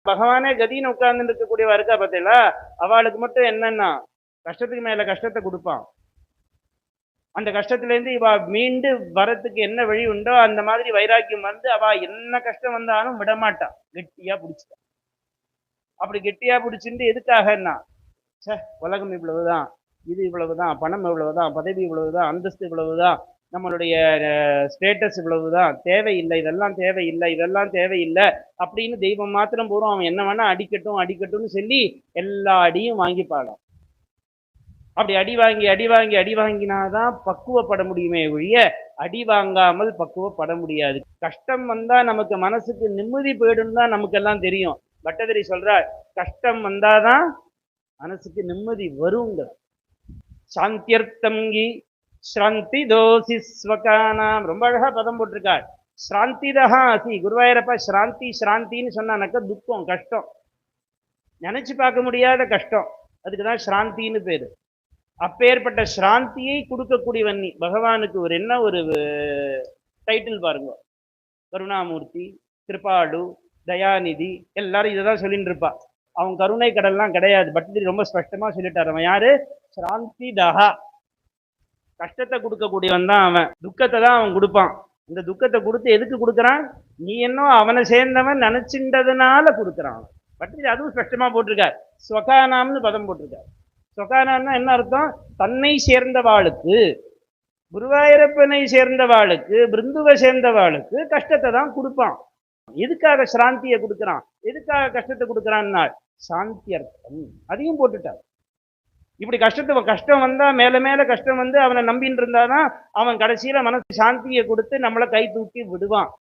பகவானே கதின்னு உட்கார்ந்து இருக்கக்கூடியவா இருக்கா பார்த்தீங்களா, அவளுக்கு மட்டும் என்னன்னா கஷ்டத்துக்கு மேல கஷ்டத்தை கொடுப்பான். அந்த கஷ்டத்திலேருந்து இவ மீண்டு வரத்துக்கு என்ன வழி உண்டோ அந்த மாதிரி வைராக்கியம் வந்து அவ என்ன கஷ்டம் வந்தாலும் விடமாட்டா, கெட்டியா பிடிச்சிட்டா. அப்படி கெட்டியா பிடிச்சிட்டு எதுக்காகன்னா, ச்சே உலகம் இவ்வளவுதான், இது இவ்வளவுதான், பணம் இவ்வளவுதான், பதவி இவ்வளவுதான், அந்தஸ்து இவ்வளவுதான், நம்மளுடைய ஸ்டேட்டஸ் இவ்வளவுதான், தேவையில்லை, இதெல்லாம் தேவையில்லை, இதெல்லாம் தேவையில்லை அப்படின்னு தெய்வம் மாத்திரம் போறோம். அவன் என்ன வேணா அடிக்கட்டும் அடிக்கட்டும்னு சொல்லி எல்லா அடியும் வாங்கிப்பாளாம். அப்படி அடி வாங்கி அடி வாங்கி அடி வாங்கினாதான் பக்குவப்பட முடியுமே ஒழிய அடி வாங்காமல் பக்குவப்பட முடியாது. கஷ்டம் வந்தா நமக்கு மனசுக்கு நிம்மதி போயிடும் தான் நமக்கு எல்லாம் தெரியும். பட்டதிரி சொல்றார், கஷ்டம் வந்தாதான் மனசுக்கு நிம்மதி வருங்க. சாந்தியர்த்தங்கி ஸ்ராந்தி தோசி ஸ்வகானாம், ரொம்ப அழகா பதம் போட்டிருக்கார். ஸ்ராந்திதா அசி, குருவாயூரப்பா ஸ்ராந்தி ஸ்ராந்தின்னு சொன்னானாக்க துக்கம், கஷ்டம், நினைச்சு பார்க்க முடியாத கஷ்டம், அதுக்குதான் ஸ்ராந்தின்னு பேரு. அப்பேற்பட்ட ஸ்ராந்தியை கொடுக்கக்கூடியவன் நீ. பகவானுக்கு ஒரு என்ன ஒரு டைட்டில் பாருங்க, கருணாமூர்த்தி, கிருபாடு, தயாநிதி, எல்லாரும் இதைதான் சொல்லிட்டு இருப்பா. அவன் கருணை கடல்லாம் கிடையாது. பட்டதிரி ரொம்ப ஸ்பஷ்டமா சொல்லிட்டார். அவன் யாரு? ஸ்ராந்தி தஹா, கஷ்டத்தை கொடுக்கக்கூடியவன் தான் அவன். துக்கத்தை தான் அவன் கொடுப்பான். இந்த துக்கத்தை கொடுத்து எதுக்கு கொடுக்குறான்? நீ என்ன அவனை சேர்ந்தவன் நினைச்சின்றதுனால கொடுக்குறான். பட்டதிரி அதுவும் ஸ்பஷ்டமா போட்டிருக்கார். ஸ்வகானாம்னு பதம் போட்டிருக்கார். சொகானான்னா என்ன அர்த்தம்? தன்னை சேர்ந்தவாளுக்கு, குருவாயூரப்பனை சேர்ந்தவாளுக்கு, பிருந்துவை சேர்ந்தவாளுக்கு கஷ்டத்தை தான் கொடுப்பான். எதுக்காக சாந்தியை கொடுக்குறான், எதுக்காக கஷ்டத்தை கொடுக்குறான்னா சாந்தி அர்த்தம், அதையும் போட்டுட்டார். இப்படி கஷ்டம் வந்தா மேல மேல கஷ்டம் வந்து அவனை நம்பின்னு இருந்தாதான் அவன் கடைசியில மனசு சாந்தியை கொடுத்து நம்மளை கை தூக்கி விடுவான்.